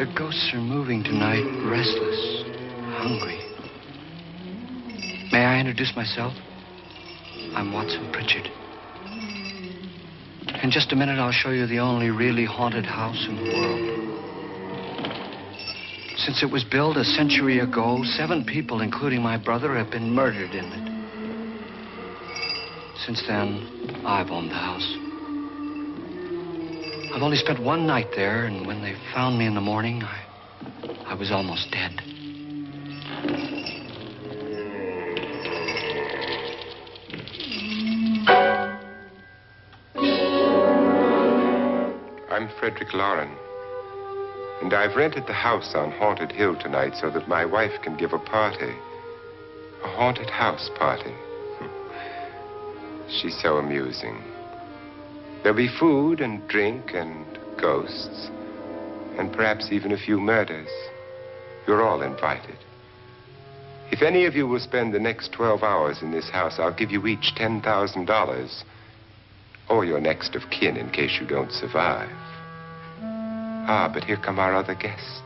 The ghosts are moving tonight, restless, hungry. May I introduce myself? I'm Watson Pritchard. In just a minute, I'll show you the only really haunted house in the world. Since it was built a century ago, 7 people, including my brother, have been murdered in it. Since then, I've owned the house. I've only spent 1 night there, and when they found me in the morning, I was almost dead. I'm Frederick Lauren, and I've rented the house on Haunted Hill tonight so that my wife can give a party. A haunted house party. She's so amusing. There'll be food and drink and ghosts, and perhaps even a few murders. You're all invited. If any of you will spend the next 12 hours in this house, I'll give you each $10,000, or your next of kin in case you don't survive. Ah, but here come our other guests.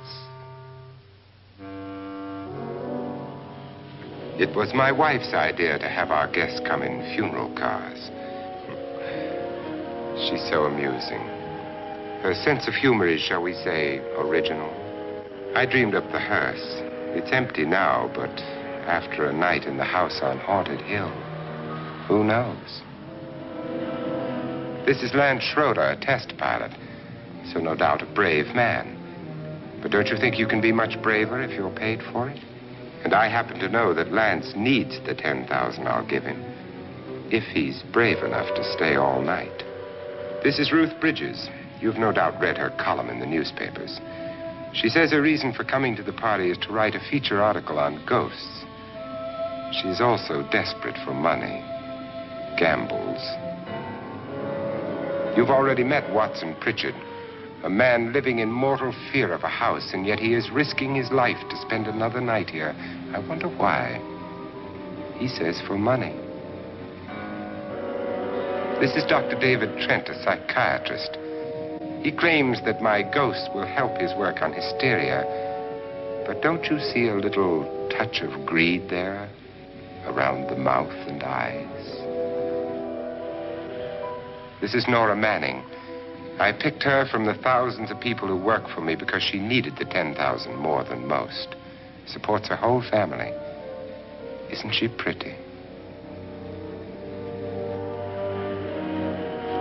It was my wife's idea to have our guests come in funeral cars. She's so amusing. Her sense of humor is, shall we say, original. I dreamed up the hearse. It's empty now, but after a night in the house on Haunted Hill, who knows? This is Lance Schroeder, a test pilot, so no doubt a brave man. But don't you think you can be much braver if you're paid for it? And I happen to know that Lance needs the $10,000 I'll give him, if he's brave enough to stay all night. This is Ruth Bridges. You've no doubt read her column in the newspapers. She says her reason for coming to the party is to write a feature article on ghosts. She's also desperate for money. Gambles. You've already met Watson Pritchard, a man living in mortal fear of a house, and yet he is risking his life to spend another night here. I wonder why. He says for money. This is Dr. David Trent, a psychiatrist. He claims that my ghost will help his work on hysteria. But don't you see a little touch of greed there around the mouth and eyes? This is Nora Manning. I picked her from the thousands of people who work for me because she needed the $10,000 more than most. Supports her whole family. Isn't she pretty?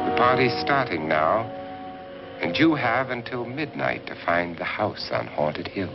The party's starting now, and you have until midnight to find the house on Haunted Hill.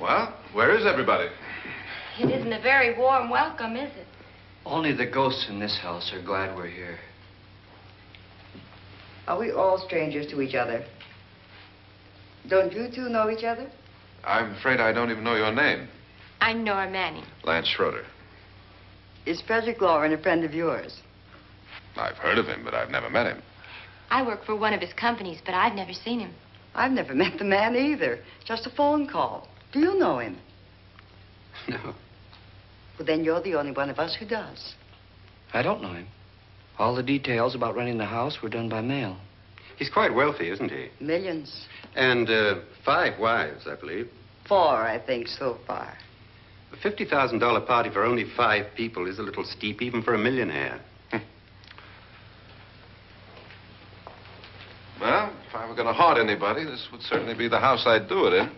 Well, where is everybody? It isn't a very warm welcome, is it? Only the ghosts in this house are glad we're here. Are we all strangers to each other? Don't you two know each other? I'm afraid I don't even know your name. I'm Nora Manning. Lance Schroeder. Is Frederick Lauren a friend of yours? I've heard of him, but I've never met him. I work for one of his companies, but I've never seen him. I've never met the man either. Just a phone call. Do you know him? No, Well, then you're the only one of us who does. I don't know him. All the details about renting the house were done by mail. He's quite wealthy, isn't he? Millions. And 5 wives, I believe. 4, I think, so far. A $50,000 party for only 5 people is a little steep, even for a millionaire. Well, if I were going to haunt anybody, this would certainly be the house I'd do it in.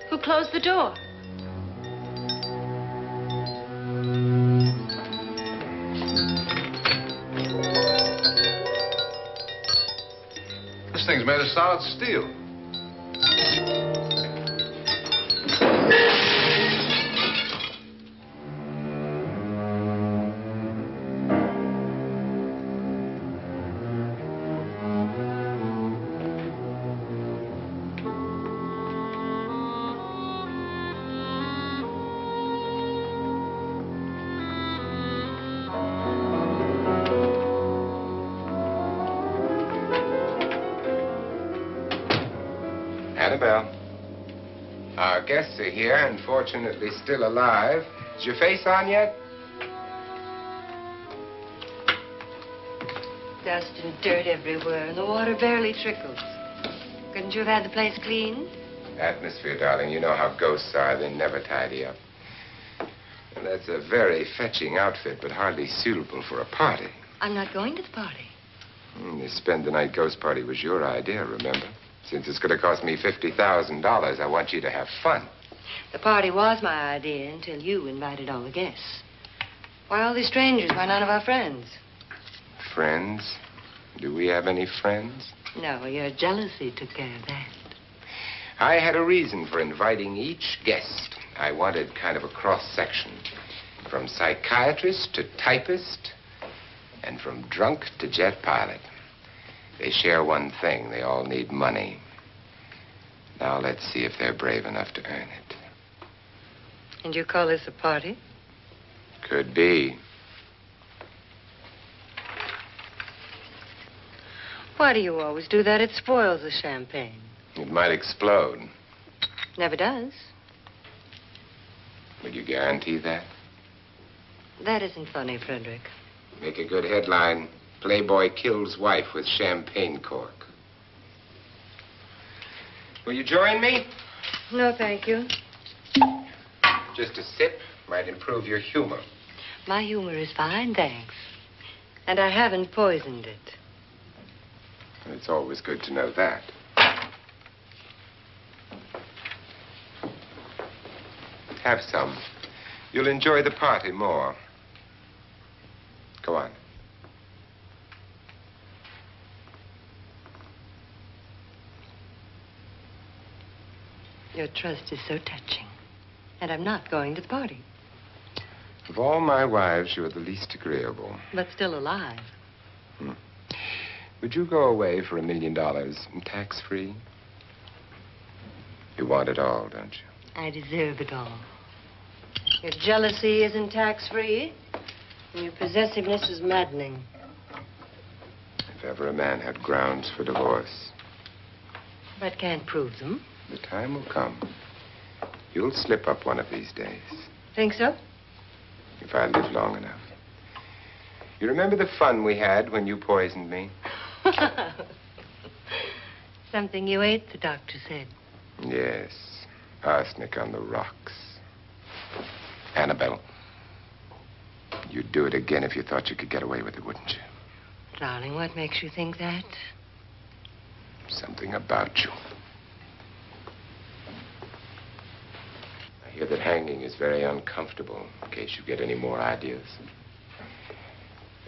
Who closed the door? This thing's made of solid steel. Annabelle. Our guests are here, unfortunately still alive. Is your face on yet? Dust and dirt everywhere, and the water barely trickles. Couldn't you have had the place cleaned? Atmosphere, darling. You know how ghosts are. They never tidy up. And that's a very fetching outfit, but hardly suitable for a party. I'm not going to the party. The spend-the-night ghost party was your idea, remember? Since it's going to cost me $50,000, I want you to have fun. The party was my idea until you invited all the guests. Why all these strangers? Why none of our friends? Friends? Do we have any friends? No, your jealousy took care of that. I had a reason for inviting each guest. I wanted kind of a cross-section. From psychiatrist to typist, and from drunk to jet pilot. They share one thing. They all need money. Now let's see if they're brave enough to earn it. And you call this a party? Could be. Why do you always do that? It spoils the champagne. It might explode. Never does. Would you guarantee that? That isn't funny, Frederick. Make a good headline. Playboy kills wife with champagne cork. Will you join me? No, thank you. Just a sip might improve your humor. My humor is fine, thanks. And I haven't poisoned it. It's always good to know that. Have some. You'll enjoy the party more. Go on. Your trust is so touching. And I'm not going to the party. Of all my wives, you're the least agreeable. But still alive. Would you go away for $1 million and tax-free? You want it all, don't you? I deserve it all. Your jealousy isn't tax-free, and your possessiveness is maddening. If ever a man had grounds for divorce. But can't prove them. The time will come. You'll slip up one of these days. Think so? If I live long enough. You remember the fun we had when you poisoned me? Something you ate, the doctor said. Yes. Arsenic on the rocks. Annabelle, you'd do it again if you thought you could get away with it, wouldn't you? Darling, what makes you think that? Something about you. I hear that hanging is very uncomfortable, in case you get any more ideas.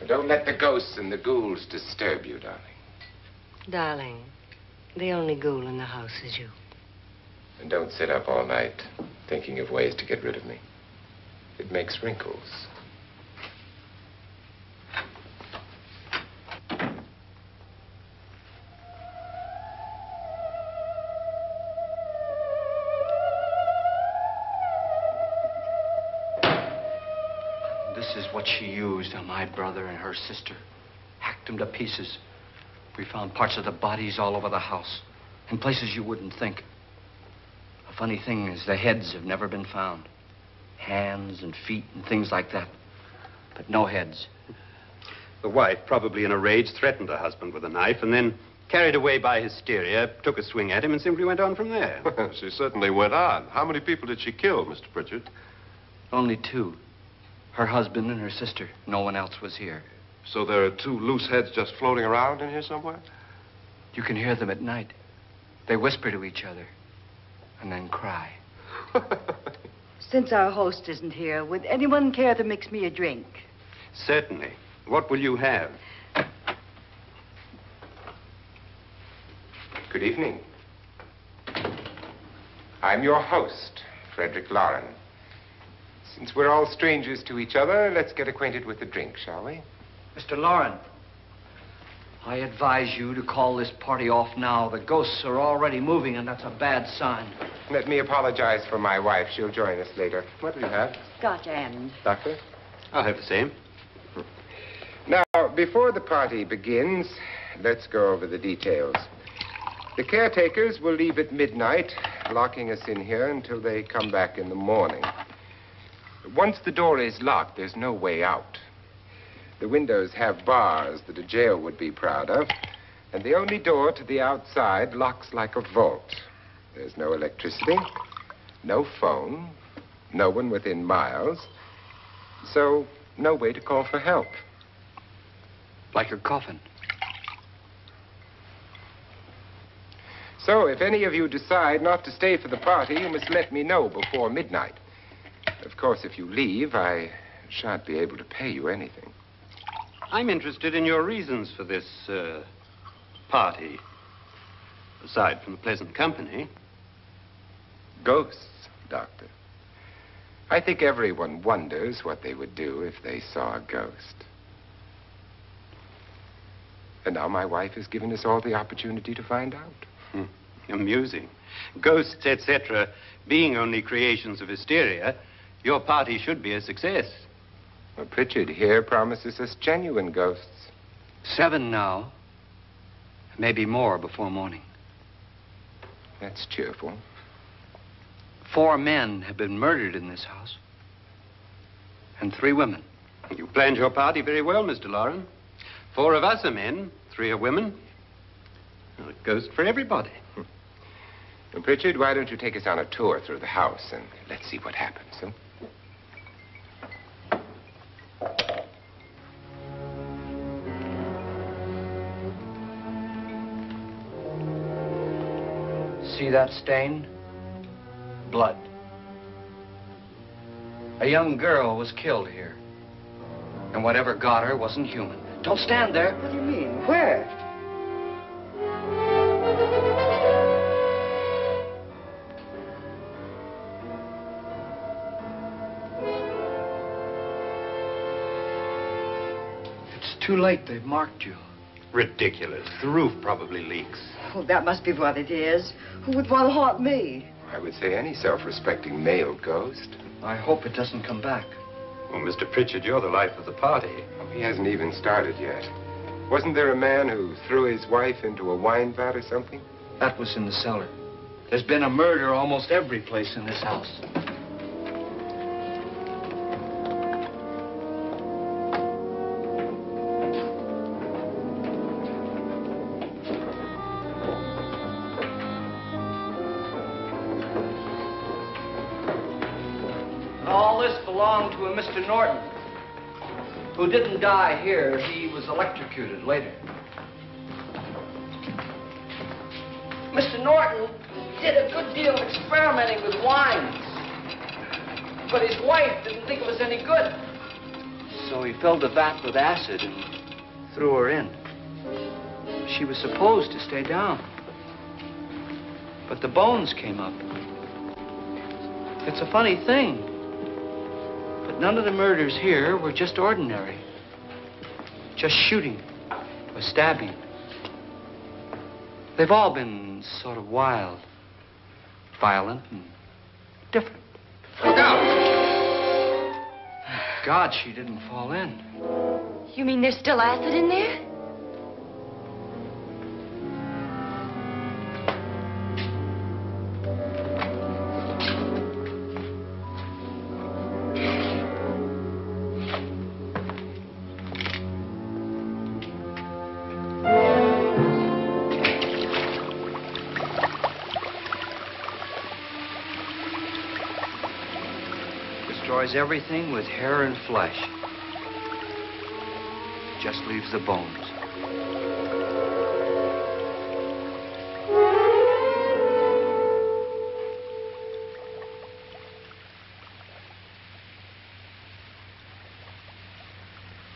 Now, don't let the ghosts and the ghouls disturb you, darling. Darling, The only ghoul in the house is you. And don't sit up all night thinking of ways to get rid of me. It makes wrinkles. This is what she used on my brother and her sister. Hacked them to pieces. We found parts of the bodies all over the house. In places you wouldn't think. The funny thing is the heads have never been found. Hands and feet and things like that. But no heads. The wife, probably in a rage, threatened her husband with a knife and then, carried away by hysteria, took a swing at him and simply went on from there. She certainly went on. How many people did she kill, Mr. Pritchard? Only two. Her husband and her sister. No one else was here. So there are two loose heads just floating around in here somewhere? You can hear them at night. They whisper to each other and then cry. Since our host isn't here, would anyone care to mix me a drink? Certainly. What will you have? Good evening. I'm your host, Frederick Lauren. Since we're all strangers to each other, let's get acquainted with a drink, shall we? Mr. Lauren, I advise you to call this party off now. The ghosts are already moving, and that's a bad sign. Let me apologize for my wife. She'll join us later. What will you have? Scotch and. Doctor? I'll have the same. Now, before the party begins, let's go over the details. The caretakers will leave at midnight, locking us in here until they come back in the morning. Once the door is locked, there's no way out. The windows have bars that a jail would be proud of, and the only door to the outside locks like a vault. There's no electricity, no phone, no one within miles, so no way to call for help. Like a coffin. So if any of you decide not to stay for the party, you must let me know before midnight. Of course, if you leave, I shan't be able to pay you anything. I'm interested in your reasons for this, party. Aside from the pleasant company. Ghosts, Doctor. I think everyone wonders what they would do if they saw a ghost. And now my wife has given us all the opportunity to find out. Amusing. Ghosts, etc., being only creations of hysteria, your party should be a success. Well, Pritchard here promises us genuine ghosts. 7 now. Maybe more before morning. That's cheerful. 4 men have been murdered in this house. And 3 women. You planned your party very well, Mr. Lauren. 4 of us are men, 3 are women. Well, a ghost for everybody. Well, Pritchard, why don't you take us on a tour through the house and let's see what happens, huh? See that stain? Blood. A young girl was killed here. And whatever got her wasn't human. Don't stand there. What do you mean? Where? It's too late. They've marked you. Ridiculous. The roof probably leaks. Oh, that must be what it is. Who would want to haunt me? I would say any self-respecting male ghost. I hope it doesn't come back. Well, Mr. Pritchard, you're the life of the party. Oh, he hasn't even started yet. Wasn't there a man who threw his wife into a wine vat or something? That was in the cellar. There's been a murder almost every place in this house. All this belonged to a Mr. Norton, who didn't die here. He was electrocuted later. Mr. Norton did a good deal of experimenting with wines, but his wife didn't think it was any good. So he filled the vat with acid and threw her in. She was supposed to stay down. But the bones came up. It's a funny thing. But none of the murders here were just ordinary. Just shooting or stabbing. They've all been sort of wild, violent, and different. Look out! God, she didn't fall in. You mean there's still acid in there? Destroys everything with hair and flesh. Just leaves the bones.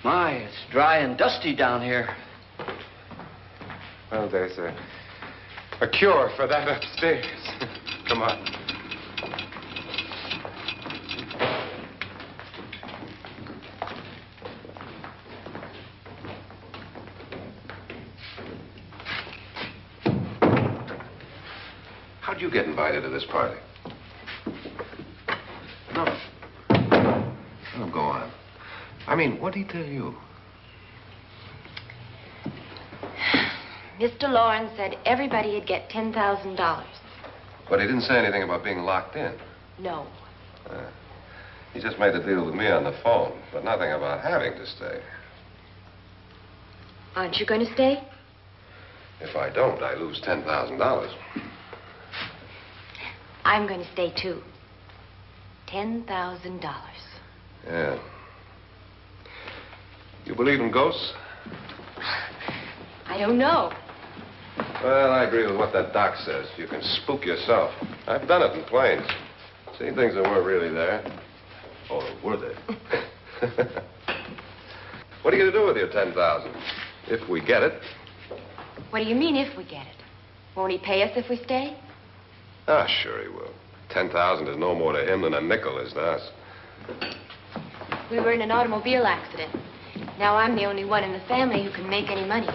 My, it's dry and dusty down here. Well, there's a cure for that upstairs. Come on. How'd you get invited to this party? No. Oh, go on. I mean, what did he tell you? Mr. Lawrence said everybody'd get $10,000. But he didn't say anything about being locked in. No. He just made the deal with me on the phone, but nothing about having to stay. Aren't you going to stay? If I don't, I lose $10,000. I'm going to stay, too. $10,000. Yeah. You believe in ghosts? I don't know. Well, I agree with what that doc says. You can spook yourself. I've done it in planes. Seen things that weren't really there. Or were they? What are you going to do with your $10,000? If we get it. What do you mean, if we get it? Won't he pay us if we stay? Ah, sure he will. 10,000 is no more to him than a nickel is to us. We were in an automobile accident. Now I'm the only one in the family who can make any money.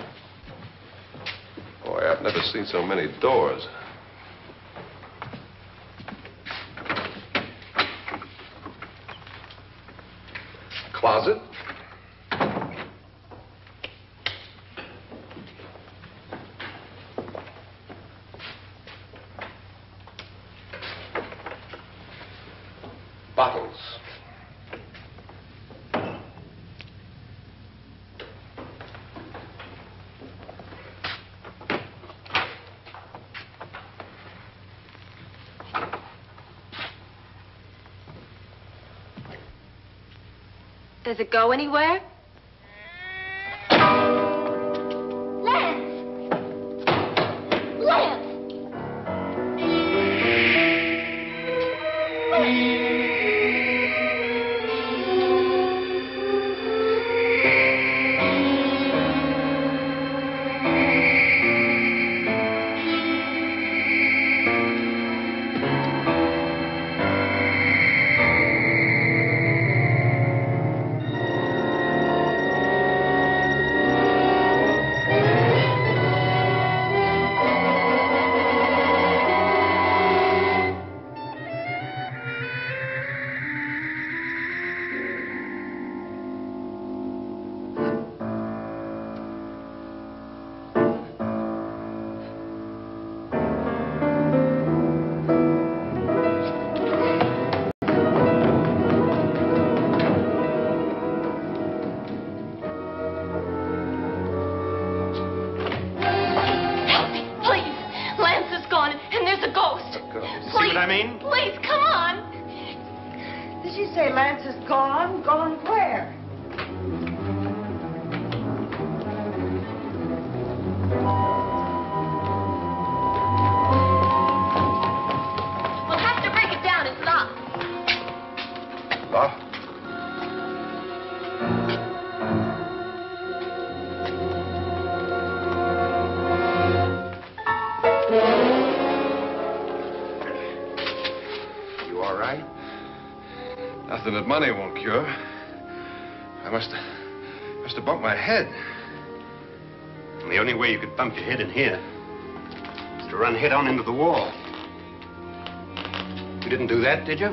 Boy, I've never seen so many doors. Closet? Bottles. Does it go anywhere? Lance! Lance! Please, come on. Did she say Lance is gone? Gone where? We'll have to break it down. It's locked. Locked? Nothing that money won't cure. I must have bumped my head. And the only way you could bump your head in here is to run head on into the wall. You didn't do that, did you?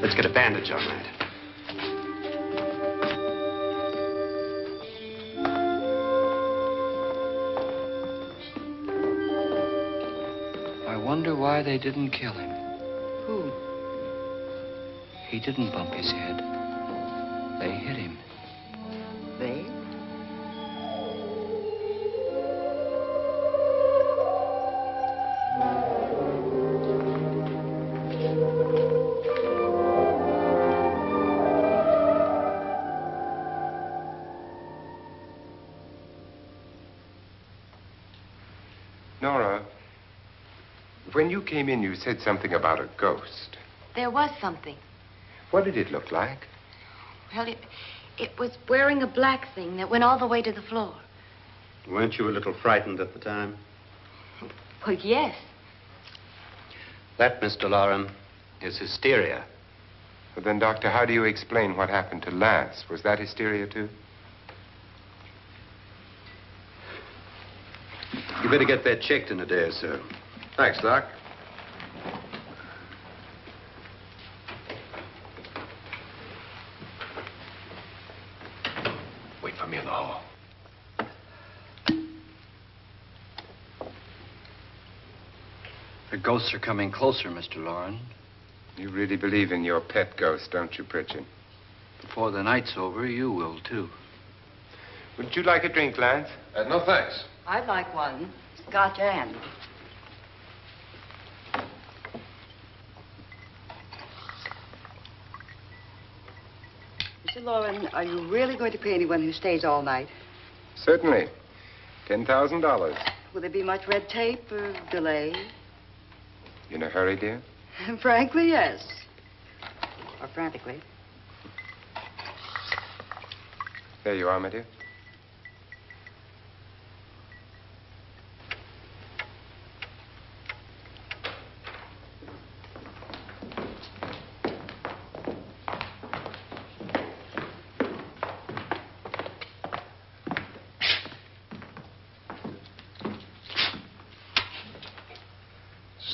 Let's get a bandage on that. I wonder why they didn't kill him. Who? He didn't bump his head. They hit him. They? Nora, when you came in, you said something about a ghost. There was something. What did it look like? Well, it was wearing a black thing that went all the way to the floor. Weren't you a little frightened at the time? Well, yes. That, Mr. Loren, is hysteria. Well, then, Doctor, how do you explain what happened to Lance? Was that hysteria, too? You better get that checked in a day or so. Thanks, Doc. Wait for me in the hall. The ghosts are coming closer, Mr. Loren. You really believe in your pet ghost, don't you, Pritchard? Before the night's over, you will, too. Would you like a drink, Lance? No, thanks. I'd like one. Scotch and. Mr. Loren, are you really going to pay anyone who stays all night? Certainly. $10,000. Will there be much red tape or delay? You in a hurry, dear? Frankly, yes. Or frantically. There you are, my dear.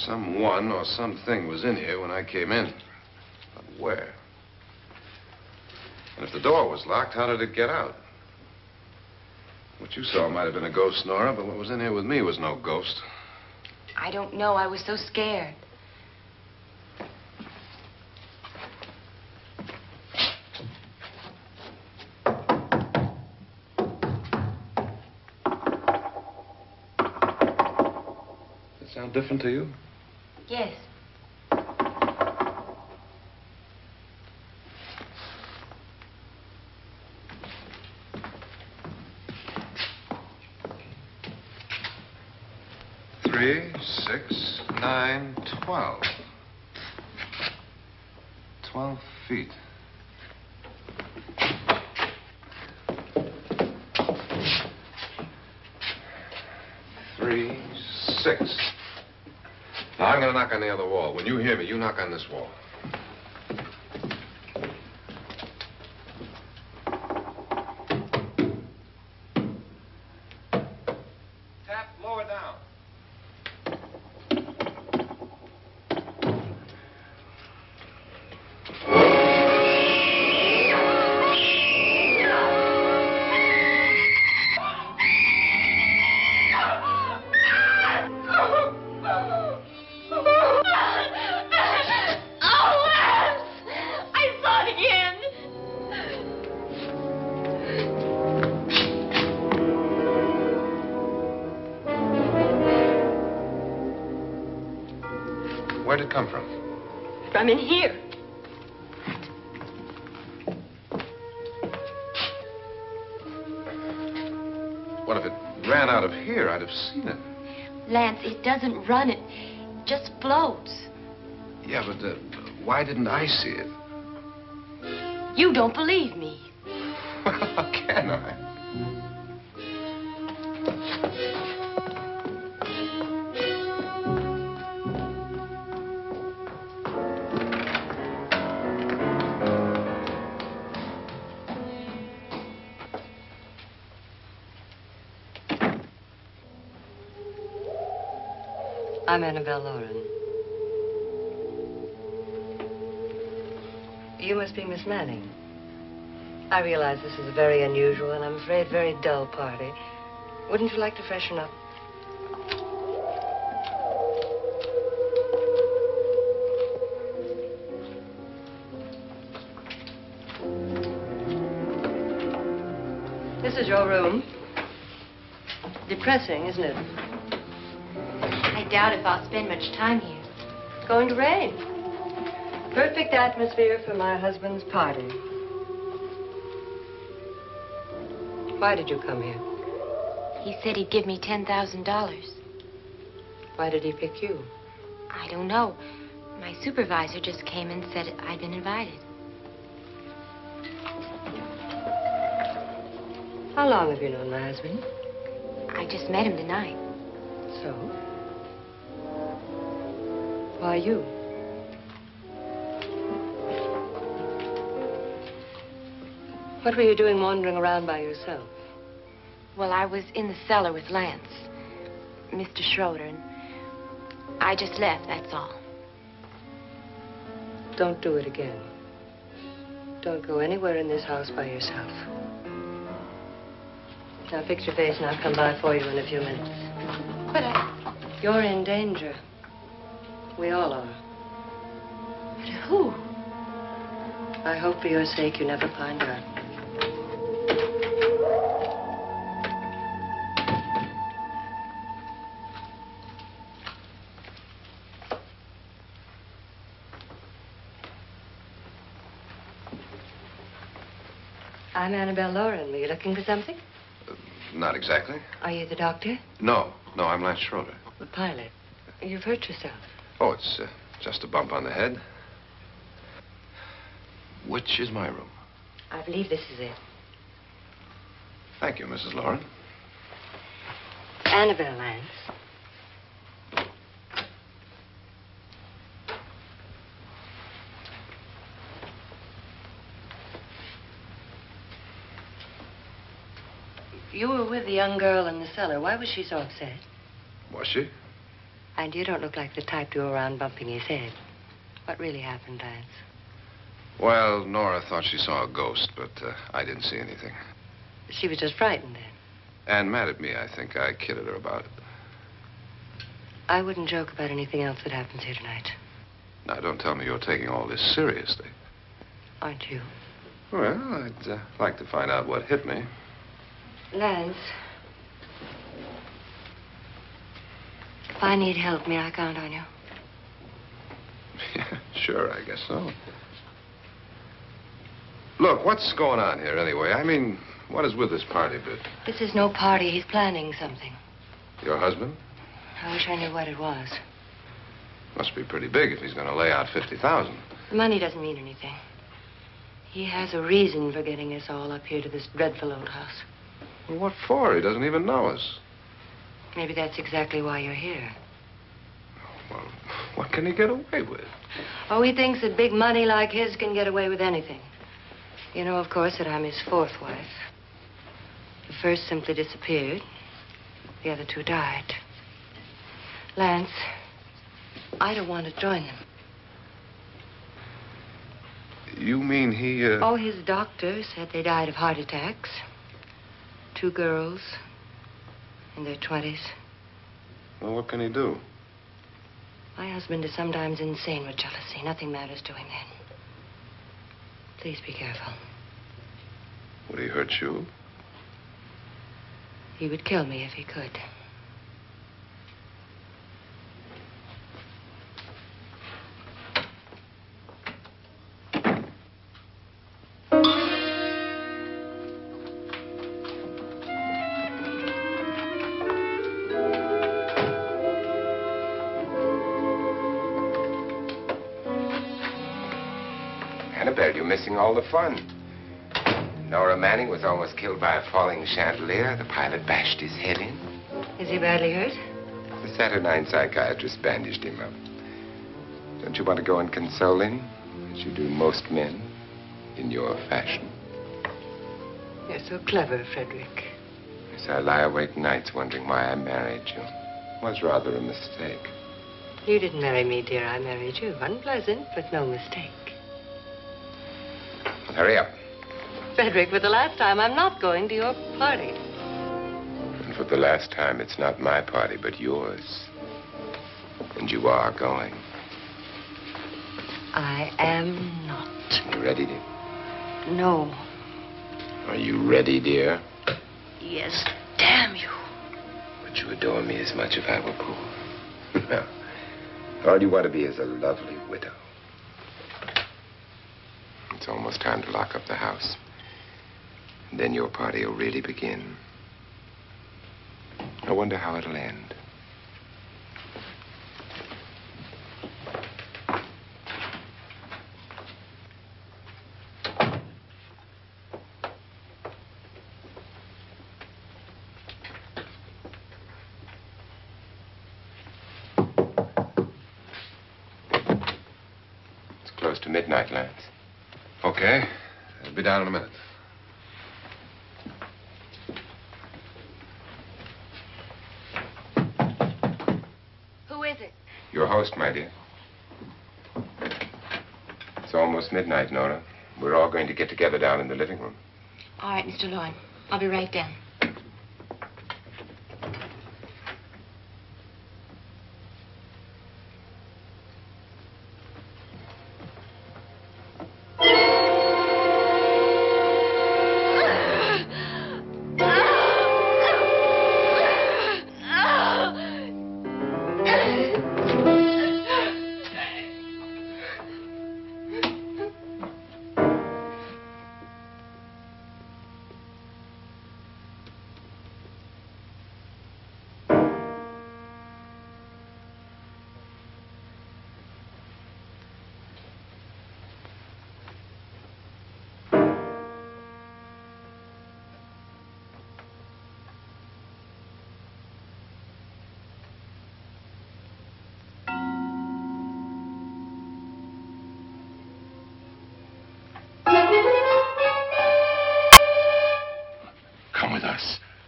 Someone or something was in here when I came in. But where? And if the door was locked, how did it get out? What you saw might have been a ghost, Nora, but what was in here with me was no ghost. I don't know. I was so scared. Does it sound different to you? Yes. Three, 6, 9, 12. 12 feet. Three, 6. Now, I'm going to knock on the other wall. When you hear me, you knock on this wall. Tap lower down. Where'd it come from? From in here. What if it ran out of here? I'd have seen it. Lance, it doesn't run. It just floats. Yeah, but why didn't I see it? You don't believe me. Well, how can I? I'm Annabelle Lauren. You must be Miss Manning. I realize this is a very unusual and I'm afraid very dull party. Wouldn't you like to freshen up? This is your room. Depressing, isn't it? I doubt if I'll spend much time here. It's going to rain. Perfect atmosphere for my husband's party. Why did you come here? He said he'd give me $10,000. Why did he pick you? I don't know. My supervisor just came and said I'd been invited. How long have you known my husband? I just met him tonight. So? Why you? What were you doing wandering around by yourself? Well, I was in the cellar with Lance, Mr. Schroeder, and I just left, that's all. Don't do it again. Don't go anywhere in this house by yourself. Now fix your face and I'll come by for you in a few minutes. But I... You're in danger. We all are. But who? I hope for your sake you never find out. I'm Annabelle Lauren. Were you looking for something? Not exactly. Are you the doctor? No, I'm Lance Schroeder. The pilot. You've hurt yourself. Oh, it's just a bump on the head. Which is my room? I believe this is it. Thank you, Mrs. Lauren. Annabelle Lance. You were with the young girl in the cellar. Why was she so upset? Was she? And you don't look like the type to go around bumping his head. What really happened, Lance? Well, Nora thought she saw a ghost, but I didn't see anything. She was just frightened then. And mad at me, I think. I kidded her about it. I wouldn't joke about anything else that happens here tonight. Now, don't tell me you're taking all this seriously. Aren't you? Well, I'd like to find out what hit me. Lance. If I need help, may I count on you? Yeah, sure, I guess so. Look, what's going on here anyway? I mean, what is with this party bit? This is no party. He's planning something. Your husband? I wish I knew what it was. Must be pretty big if he's going to lay out 50,000. The money doesn't mean anything. He has a reason for getting us all up here to this dreadful old house. Well, what for? He doesn't even know us. Maybe that's exactly why you're here. Well, what can he get away with? Oh, he thinks that big money like his can get away with anything. You know, of course, that I'm his fourth wife. The first simply disappeared. The other two died. Lance, I don't want to join them. You mean he, Oh, his doctor said they died of heart attacks. 2 girls in their 20s. Well, what can he do? My husband is sometimes insane with jealousy. Nothing matters to him then. Please be careful. Would he hurt you? He would kill me if he could. Annabelle, you're missing all the fun. Nora Manning was almost killed by a falling chandelier. The pilot bashed his head in. Is he badly hurt? The Saturnine psychiatrist bandaged him up. Don't you want to go and console him, as you do most men, in your fashion? You're so clever, Frederick. Yes, I lie awake nights wondering why I married you. It was rather a mistake. You didn't marry me, dear. I married you. Unpleasant, but no mistake. Hurry up. Frederick, for the last time, I'm not going to your party. And for the last time, it's not my party, but yours. And you are going. I am not. You ready, dear? No. Are you ready, dear? Yes, damn you. Would you adore me as much if I were poor? No. All you want to be is a lovely widow. It's almost time to lock up the house. And then your party will really begin. I wonder how it'll end. It's close to midnight, Lance. Okay. I'll be down in a minute. Who is it? Your host, my dear. It's almost midnight, Nora. We're all going to get together down in the living room. All right, Mr. Lloyd. I'll be right down.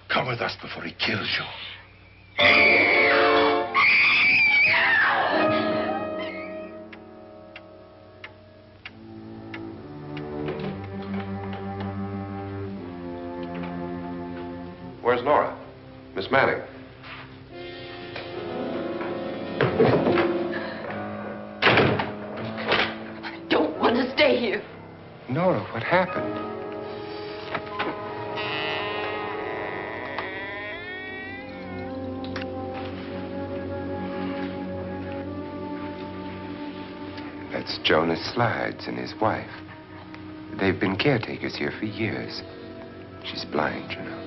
Come with us before he kills you. Where's Nora? Miss Manning. I don't want to stay here. Nora, what happened? That's Jonas Slides and his wife. They've been caretakers here for years. She's blind, you know.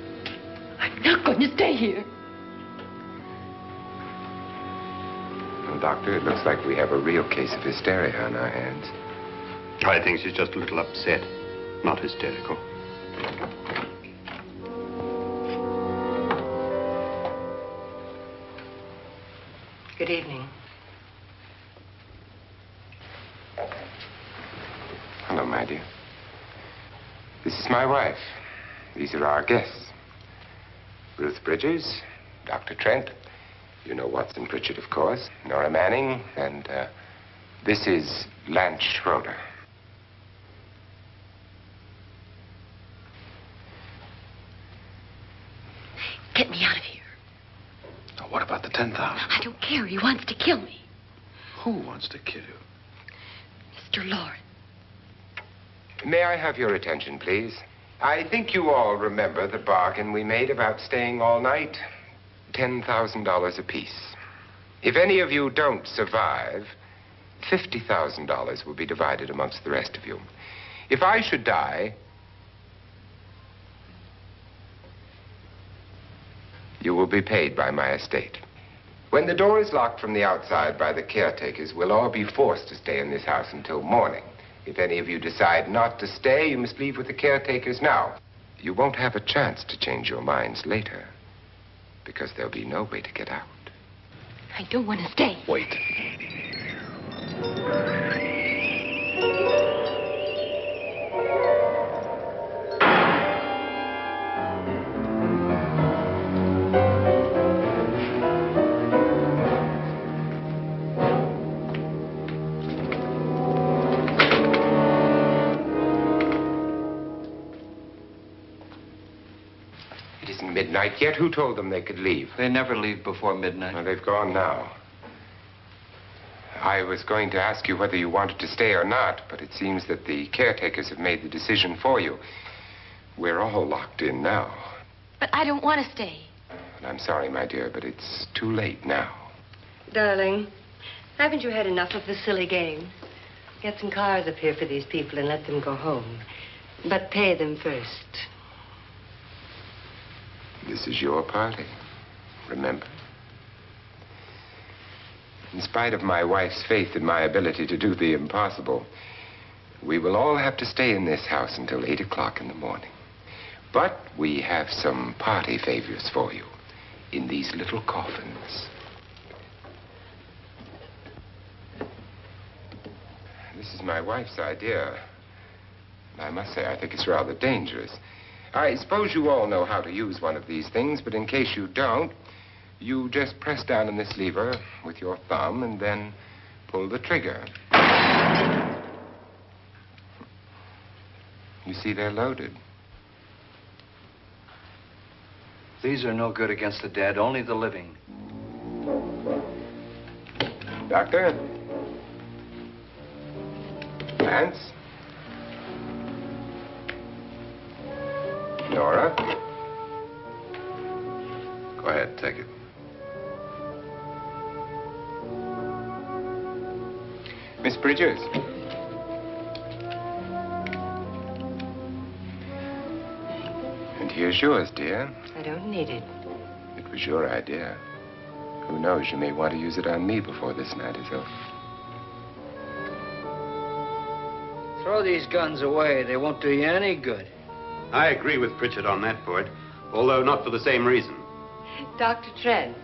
I'm not going to stay here. Well, Doctor, it looks like we have a real case of hysteria on our hands. I think she's just a little upset, not hysterical. Good evening. Hello, my dear. This is my wife. These are our guests. Ruth Bridges, Dr. Trent. You know Watson Pritchard, of course. Nora Manning, and this is Lance Schroeder. Get me out of here. Now, what about the 10,000? I don't care. He wants to kill me. Who wants to kill you? Mr. Lawrence. May I have your attention, please? I think you all remember the bargain we made about staying all night. $10,000 apiece. If any of you don't survive, $50,000 will be divided amongst the rest of you. If I should die, you will be paid by my estate. When the door is locked from the outside by the caretakers, we'll all be forced to stay in this house until morning. If any of you decide not to stay, you must leave with the caretakers now. You won't have a chance to change your minds later, because there'll be no way to get out. I don't want to stay. Wait. midnight yet. Who told them they could leave? They never leave before midnight. Well, they've gone now. I was going to ask you whether you wanted to stay or not, but it seems that the caretakers have made the decision for you. We're all locked in now. But I don't want to stay. And I'm sorry, my dear, but it's too late now. Darling, haven't you had enough of the silly game? Get some cars up here for these people and let them go home. But pay them first. This is your party, remember? In spite of my wife's faith in my ability to do the impossible, we will all have to stay in this house until 8 o'clock in the morning. But we have some party favors for you in these little coffins. This is my wife's idea. I must say, I think it's rather dangerous. I suppose you all know how to use one of these things, but in case you don't, you just press down on this lever with your thumb and then pull the trigger. You see, they're loaded. These are no good against the dead, only the living. Doctor? Lance? Nora? Go ahead, take it. Miss Bridges? And here's yours, dear. I don't need it. It was your idea. Who knows, you may want to use it on me before this night is over. Throw these guns away. They won't do you any good. I agree with Pritchard on that point, although not for the same reason. Dr. Trent,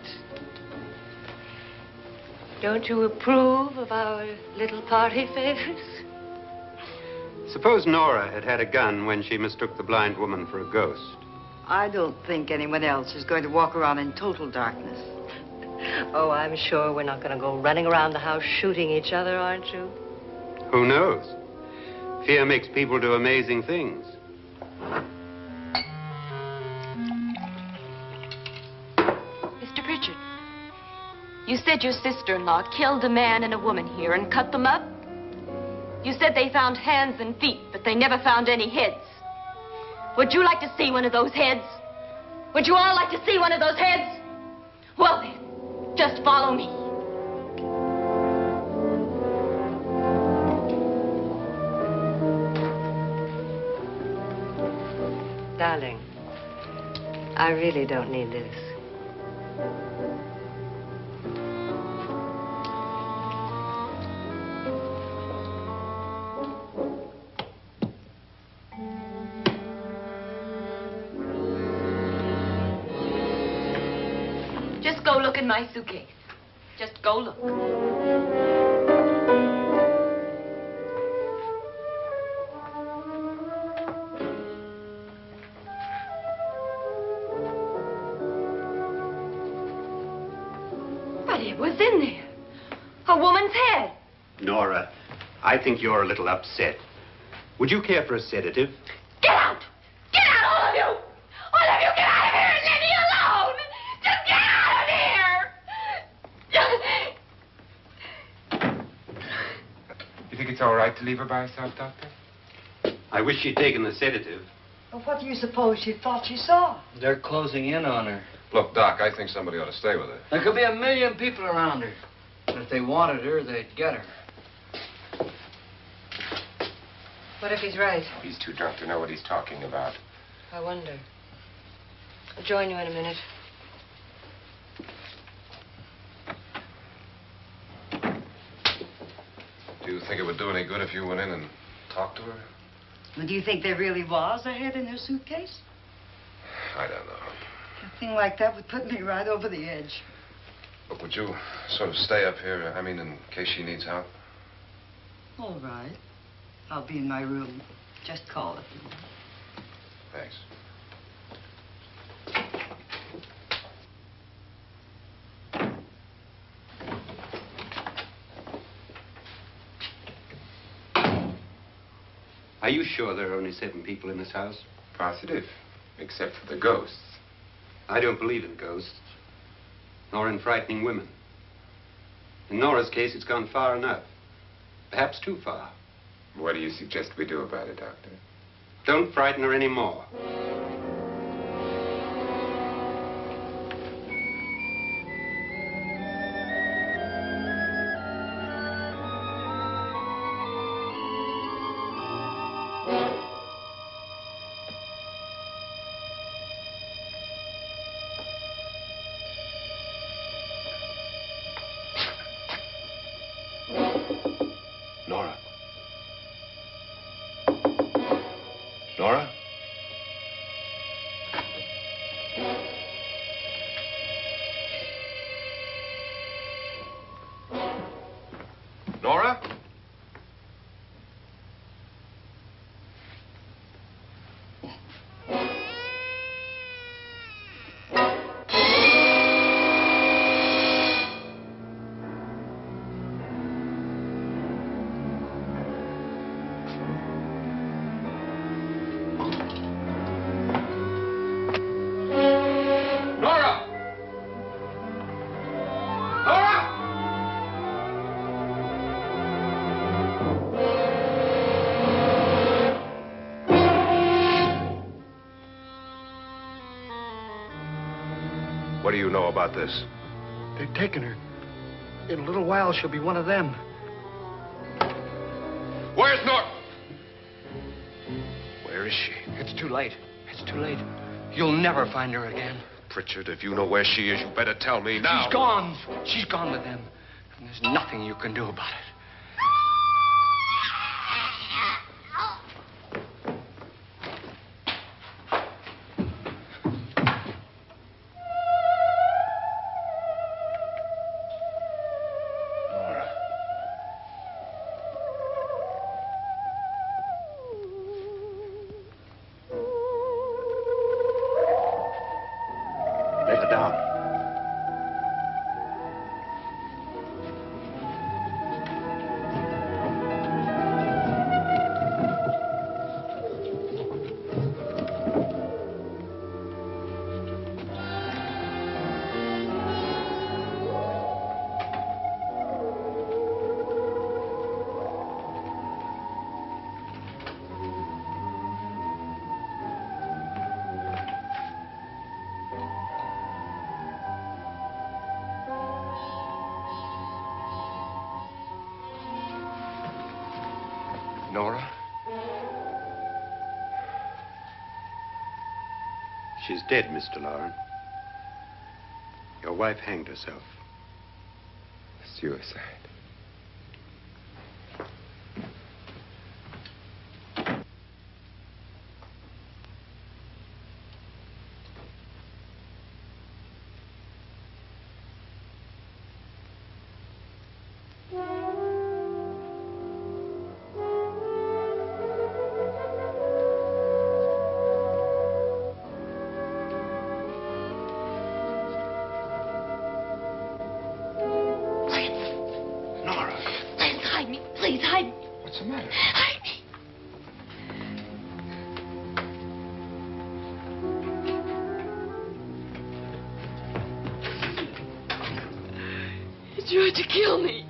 don't you approve of our little party favors? Suppose Nora had had a gun when she mistook the blind woman for a ghost. I don't think anyone else is going to walk around in total darkness. Oh, I'm sure we're not going to go running around the house shooting each other, aren't you? Who knows? Fear makes people do amazing things. Mr. Pritchard, you said your sister-in-law killed a man and a woman here and cut them up? You said they found hands and feet, but they never found any heads. Would you like to see one of those heads? Would you all like to see one of those heads? Well then, just follow me. Darling, I really don't need this. Just go look in my suitcase. Just go look. But it was in there. A woman's head. Nora, I think you're a little upset. Would you care for a sedative? Get out! Get out, all of you! All of you, get out of here and leave me alone! Just get out of here! You think it's all right to leave her by herself, Doctor? I wish she'd taken the sedative. Well, what do you suppose she thought she saw? They're closing in on her. Look, Doc, I think somebody ought to stay with her. There could be 1 million people around her. But if they wanted her, they'd get her. What if he's right? He's too drunk to know what he's talking about. I wonder. I'll join you in a minute. Do you think it would do any good if you went in and talked to her? Well, do you think there really was a head in her suitcase? I don't know. A thing like that would put me right over the edge. But would you sort of stay up here, I mean, in case she needs help? All right. I'll be in my room. Just call if you want. Thanks. Are you sure there are only 7 people in this house? Positive, except for the ghosts. I don't believe in ghosts, nor in frightening women. In Nora's case, it's gone far enough. Perhaps too far. What do you suggest we do about it, Doctor? Don't frighten her anymore. Nora? Nora? Nora? What do you know about this? They've taken her. In a little while, she'll be one of them. Where's Nora? Where is she? It's too late. It's too late. You'll never find her again. Pritchard, if you know where she is, you better tell me now. She's gone. She's gone with them. And there's nothing you can do about it. Lay her down. Nora? She's dead, Mr. Loren. Your wife hanged herself. Suicide. Please, hide me. What's the matter? Hide me. He tried to kill me.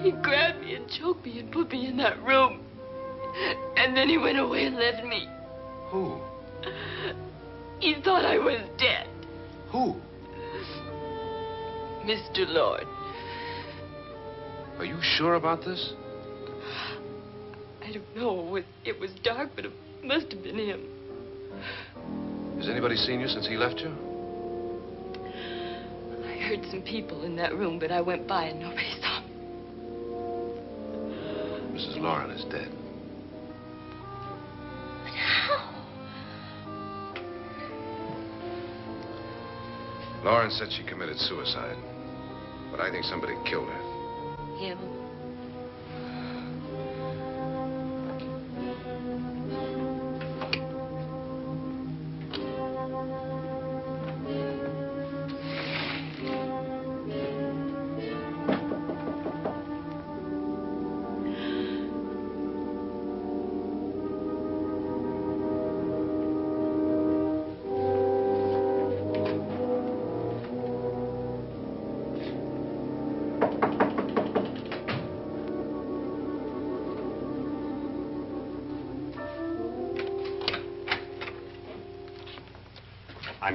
He grabbed me and choked me and put me in that room. And then he went away and left me. Who? He thought I was dead. Who? Mr. Lord. Are you sure about this? I don't know. It was dark, but it must have been him. Has anybody seen you since he left you? I heard some people in that room, but I went by and nobody saw me. Mrs. Loren is dead. But how? Loren said she committed suicide, but I think somebody killed her. Him?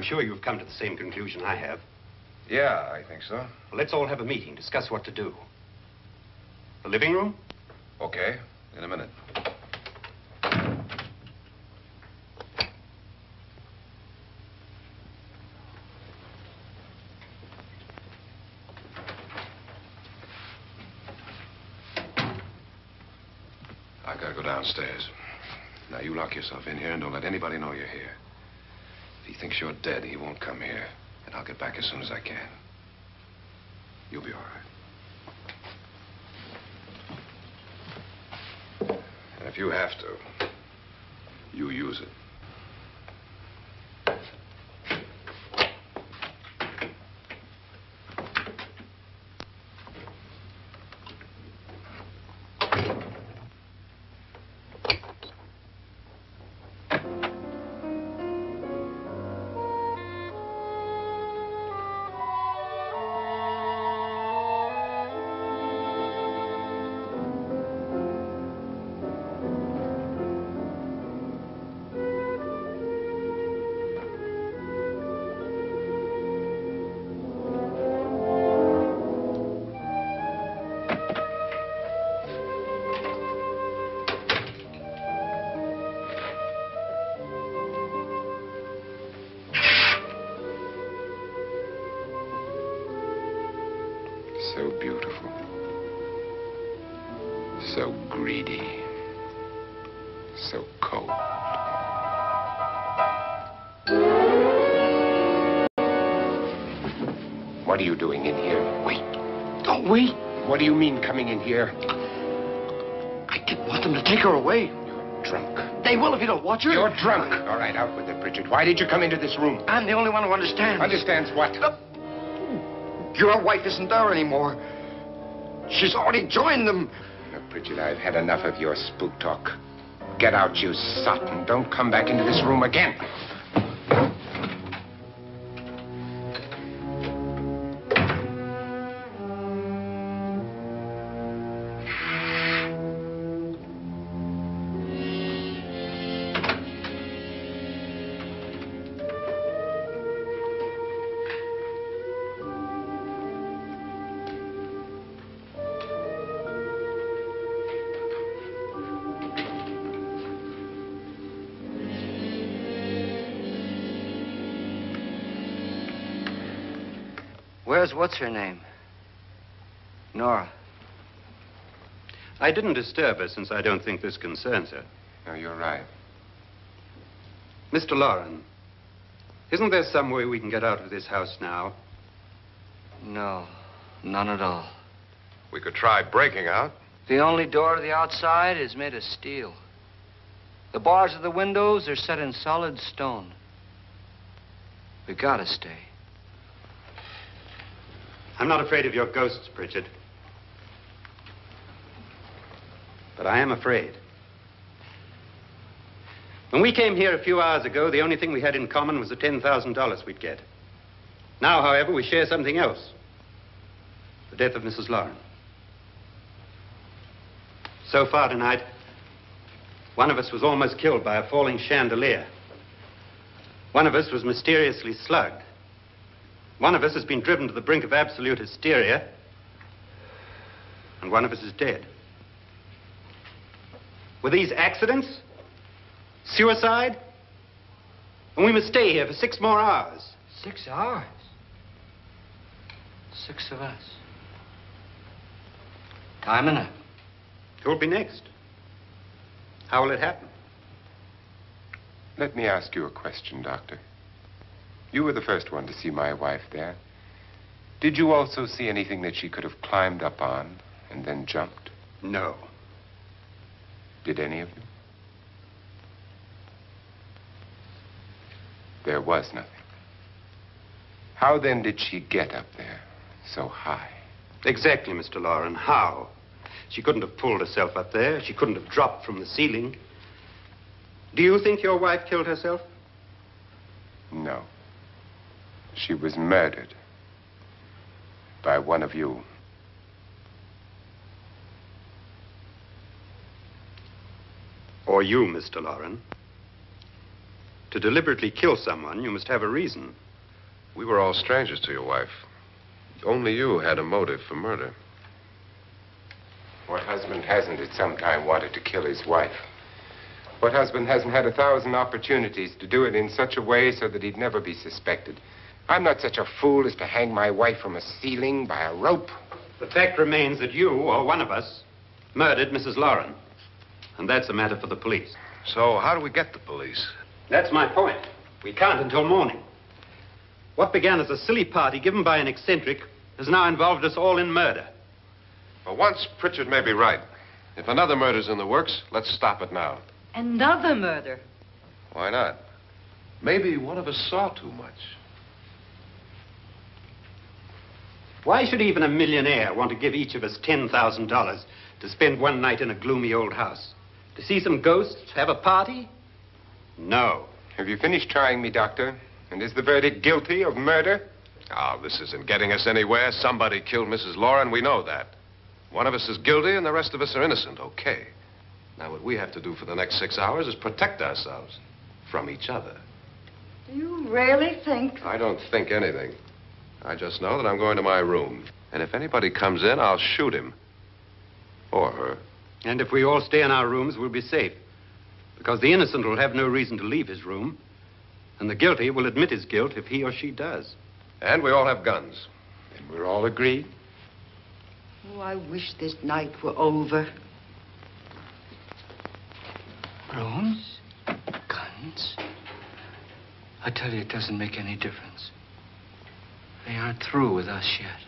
I'm sure you've come to the same conclusion I have. Yeah, I think so. Well, let's all have a meeting, discuss what to do. The living room? Okay, in a minute. I gotta go downstairs. Now, you lock yourself in here and don't let anybody know you're here. If he thinks you're dead, he won't come here. And I'll get back as soon as I can. You'll be all right. And if you have to, you use it. So beautiful. So greedy. So cold. What are you doing in here? Wait. Don't wait. What do you mean coming in here? I didn't want them to take her away. You're drunk. They will if you don't watch her. You're drunk. All right, out with it, Bridget. Why did you come into this room? I'm the only one who understands. Understands what? Your wife isn't there anymore. She's already joined them. Look, Bridget, I've had enough of your spook talk. Get out, you sot, and don't come back into this room again. Where's what's-her-name? Nora. I didn't disturb her since I don't think this concerns her. No, you're right. Mr. Loren, isn't there some way we can get out of this house now? No, none at all. We could try breaking out. The only door to the outside is made of steel. The bars of the windows are set in solid stone. We gotta stay. I'm not afraid of your ghosts, Pritchard. But I am afraid. When we came here a few hours ago, the only thing we had in common was the $10,000 we'd get. Now, however, we share something else. The death of Mrs. Loren. So far tonight, one of us was almost killed by a falling chandelier. One of us was mysteriously slugged. One of us has been driven to the brink of absolute hysteria. And one of us is dead. Were these accidents? Suicide? And we must stay here for 6 more hours. 6 hours? 6 of us. Time enough. Who'll be next? How will it happen? Let me ask you a question, Doctor. You were the first one to see my wife there. Did you also see anything that she could have climbed up on and then jumped? No. Did any of you? There was nothing. How then did she get up there so high? Exactly, Mr. Loren. How? She couldn't have pulled herself up there. She couldn't have dropped from the ceiling. Do you think your wife killed herself? No. She was murdered by one of you. Or you, Mr. Loren. To deliberately kill someone, you must have a reason. We were all strangers to your wife. Only you had a motive for murder. What husband hasn't at some time wanted to kill his wife? What husband hasn't had 1,000 opportunities to do it in such a way so that he'd never be suspected? I'm not such a fool as to hang my wife from a ceiling by a rope. The fact remains that you, or one of us, murdered Mrs. Lauren. And that's a matter for the police. So how do we get the police? That's my point. We can't until morning. What began as a silly party given by an eccentric has now involved us all in murder. For once, Pritchard may be right. If another murder's in the works, let's stop it now. Another murder? Why not? Maybe one of us saw too much. Why should even a millionaire want to give each of us $10,000 to spend one night in a gloomy old house? To see some ghosts, have a party? No. Have you finished trying me, Doctor? And is the verdict guilty of murder? Oh, this isn't getting us anywhere. Somebody killed Mrs. Lauren. We know that. One of us is guilty and the rest of us are innocent. Okay. Now, what we have to do for the next 6 hours is protect ourselves from each other. Do you really think? I don't think anything. I just know that I'm going to my room. And if anybody comes in, I'll shoot him. Or her. And if we all stay in our rooms, we'll be safe. Because the innocent will have no reason to leave his room. And the guilty will admit his guilt if he or she does. And we all have guns. And we're all agreed? Oh, I wish this night were over. Rooms? Guns? I tell you, it doesn't make any difference. They aren't through with us yet.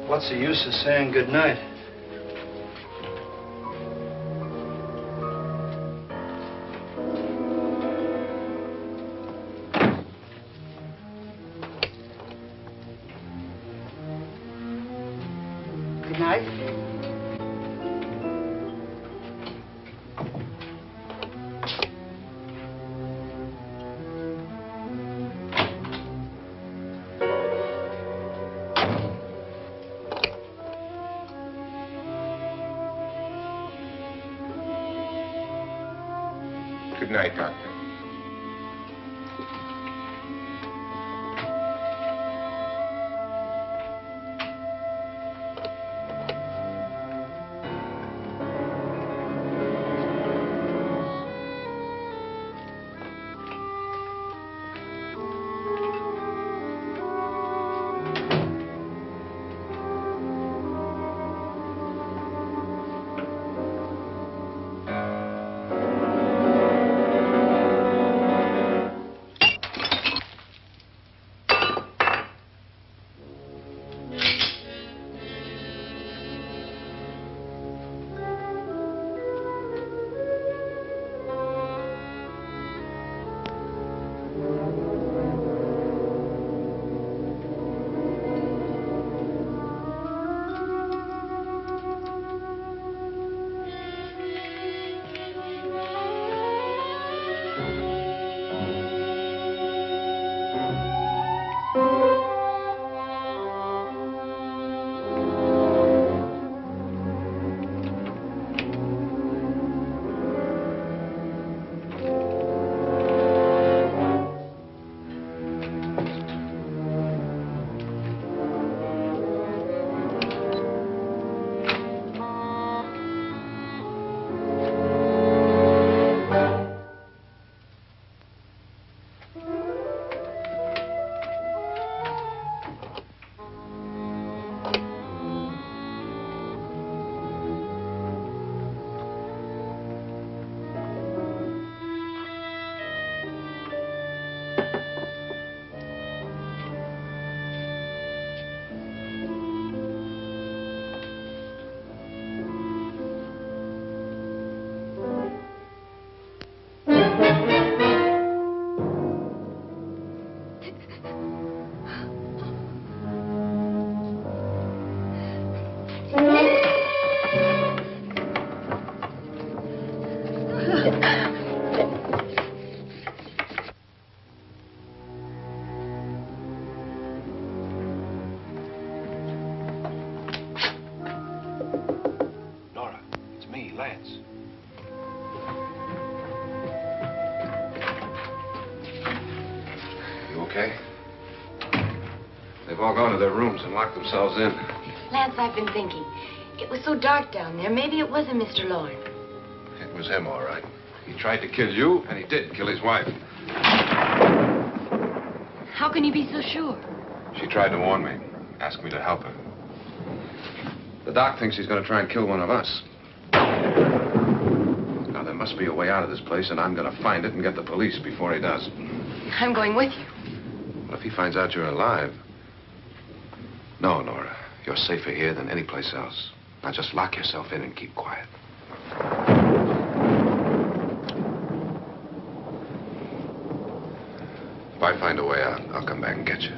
What's the use of saying good night? Good night. Good night, Doctor. have all gone to their rooms and locked themselves in. Lance, I've been thinking. It was so dark down there. Maybe it wasn't Mr. Lorne. It was him, all right. He tried to kill you, and he did kill his wife. How can you be so sure? She tried to warn me, asked me to help her. The doc thinks he's going to try and kill one of us. Now, there must be a way out of this place, and I'm going to find it and get the police before he does. I'm going with you. Well, if he finds out you're alive... No, Nora. You're safer here than any place else. Now, just lock yourself in and keep quiet. If I find a way out, I'll come back and get you.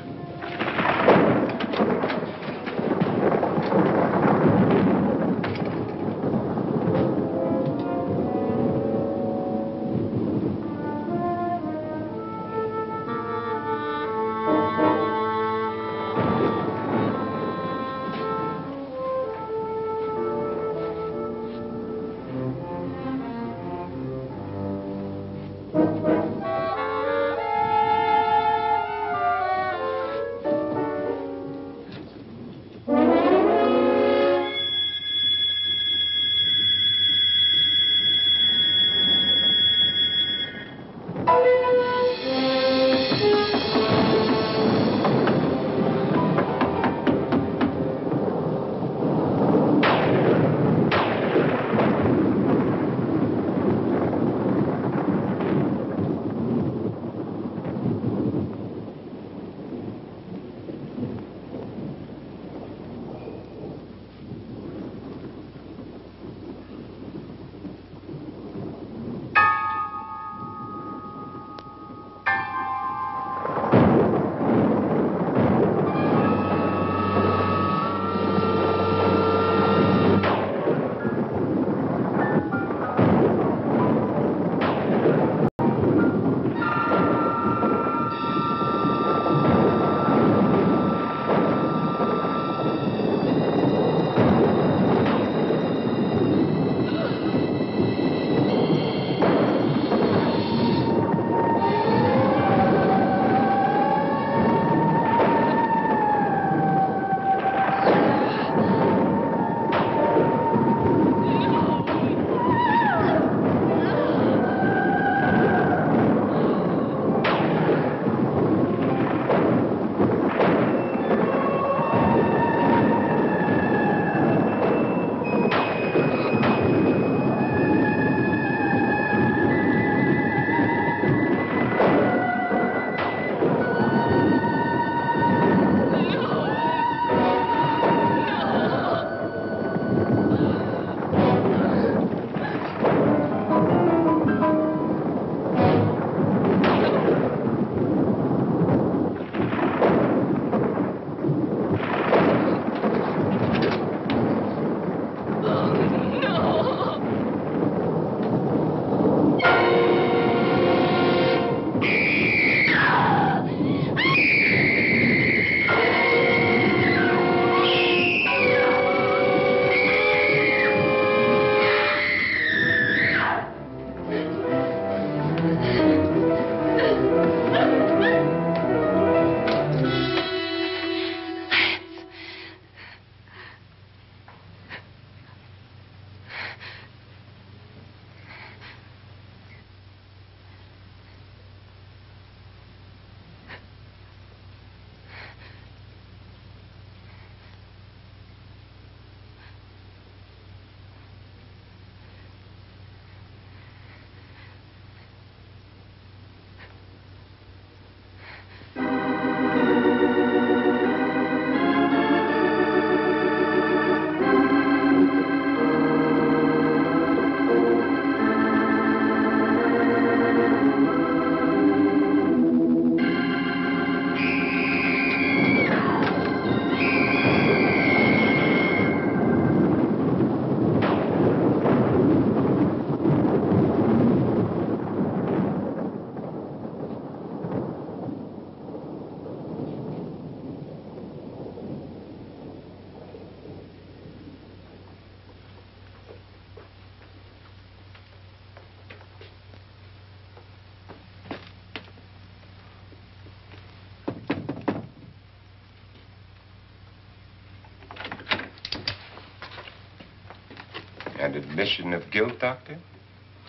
An admission of guilt, Doctor?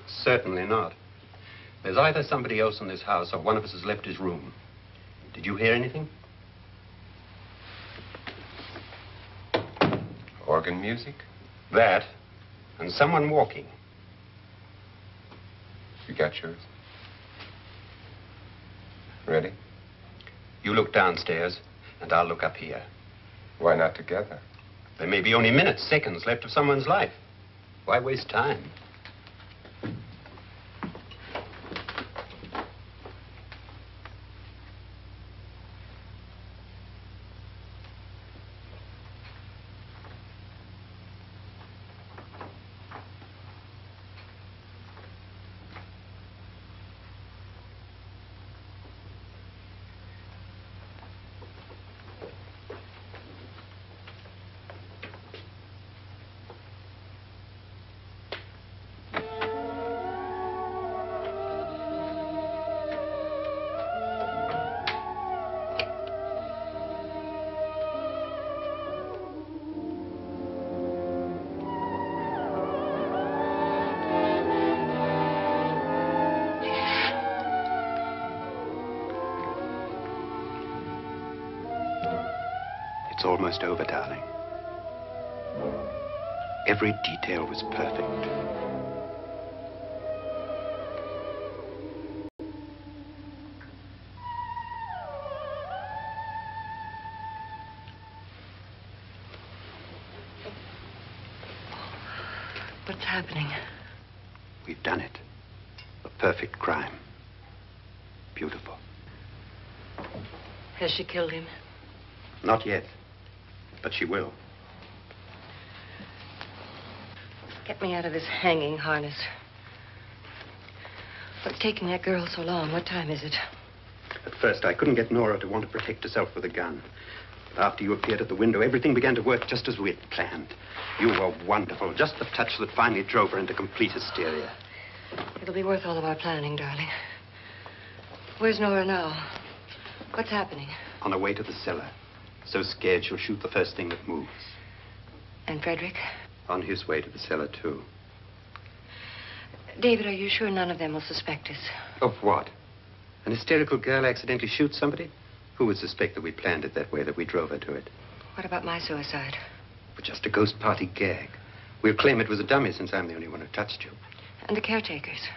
Certainly not. There's either somebody else in this house or one of us has left his room. Did you hear anything? Organ music? That, and someone walking. You got yours? Ready? You look downstairs, and I'll look up here. Why not together? There may be only minutes, seconds left of someone's life. Why waste time? It's almost over, darling. Every detail was perfect. What's happening? We've done it. A perfect crime. Beautiful. Has she killed him? Not yet, but she will. Get me out of this hanging harness. What's taking that girl so long? What time is it? At first, I couldn't get Nora to want to protect herself with a gun. But after you appeared at the window, everything began to work just as we had planned. You were wonderful. Just the touch that finally drove her into complete hysteria. It'll be worth all of our planning, darling. Where's Nora now? What's happening? On her way to the cellar. So scared she'll shoot the first thing that moves. And Frederick? On his way to the cellar, too. David, are you sure none of them will suspect us? Of what? An hysterical girl accidentally shoots somebody? Who would suspect that we planned it that way, that we drove her to it? What about my suicide? But just a ghost party gag. We'll claim it was a dummy since I'm the only one who touched you. And the caretakers?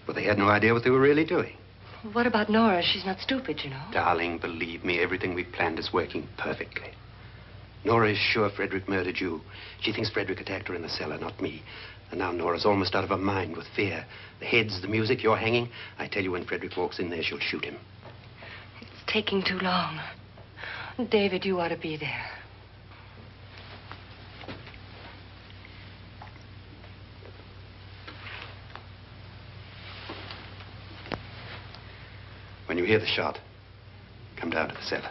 Well, they had no idea what they were really doing. What about Nora? She's not stupid, you know. Darling, believe me, everything we planned is working perfectly. Nora is sure Frederick murdered you. She thinks Frederick attacked her in the cellar, not me. And now Nora's almost out of her mind with fear. The heads, the music, you're hanging. I tell you, when Frederick walks in there, she'll shoot him. It's taking too long. David, you ought to be there. When you hear the shot, come down to the cellar.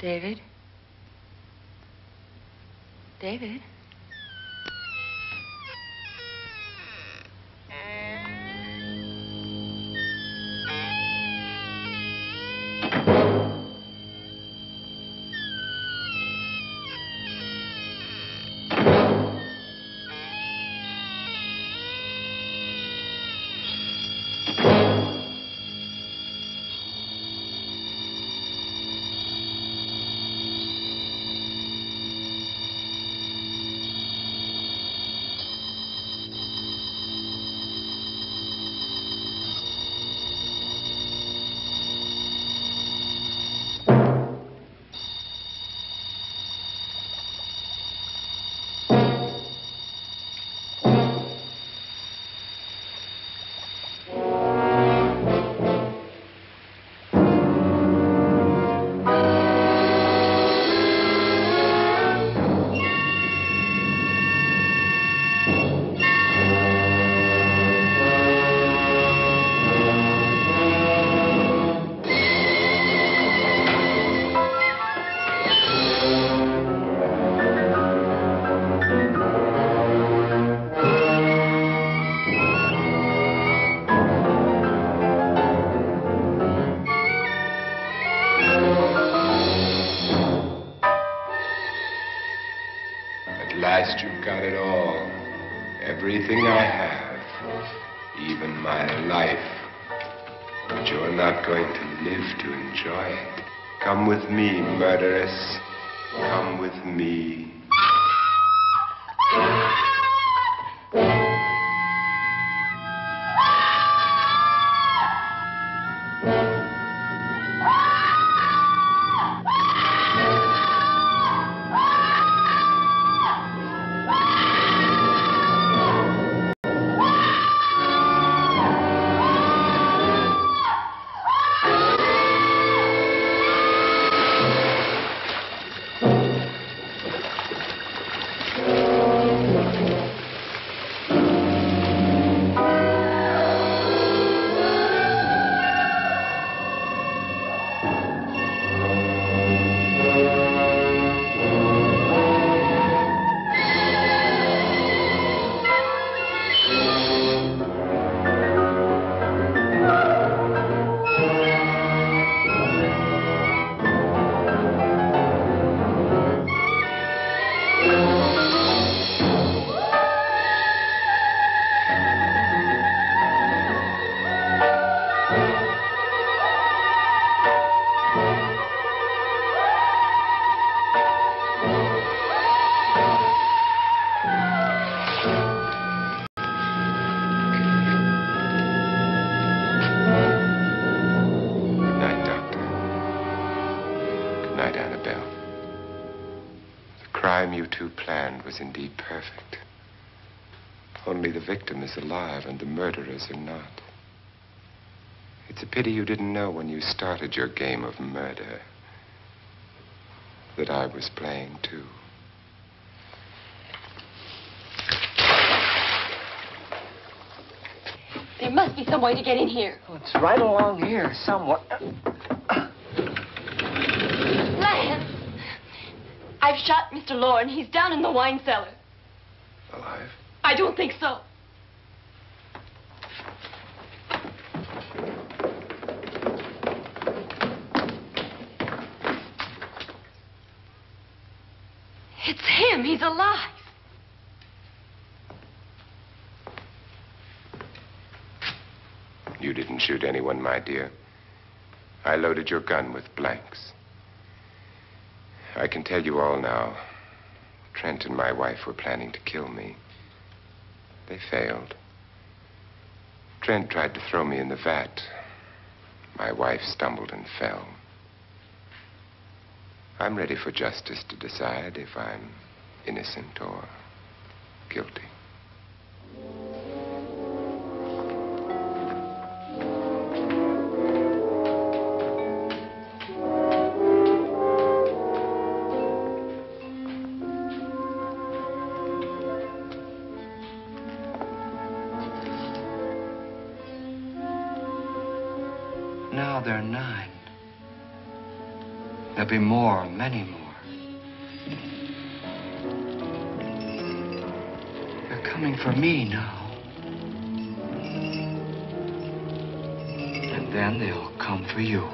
David? David? You've got it all. Everything I have. Even my life. But you're not going to live to enjoy it. Come with me, murderess. Come with me. You two planned was indeed perfect. Only the victim is alive and the murderers are not. It's a pity you didn't know when you started your game of murder that I was playing too. There must be some way to get in here. Oh, it's right along here somewhere. Lance! I've shot Mr. Loren. He's down in the wine cellar. Alive? I don't think so. It's him. He's alive. You didn't shoot anyone, my dear. I loaded your gun with blanks. I can tell you all now. Trent and my wife were planning to kill me. They failed. Trent tried to throw me in the vat. My wife stumbled and fell. I'm ready for justice to decide if I'm innocent or guilty. Now they're 9. There'll be more, many more. They're coming for me now. And then they'll come for you.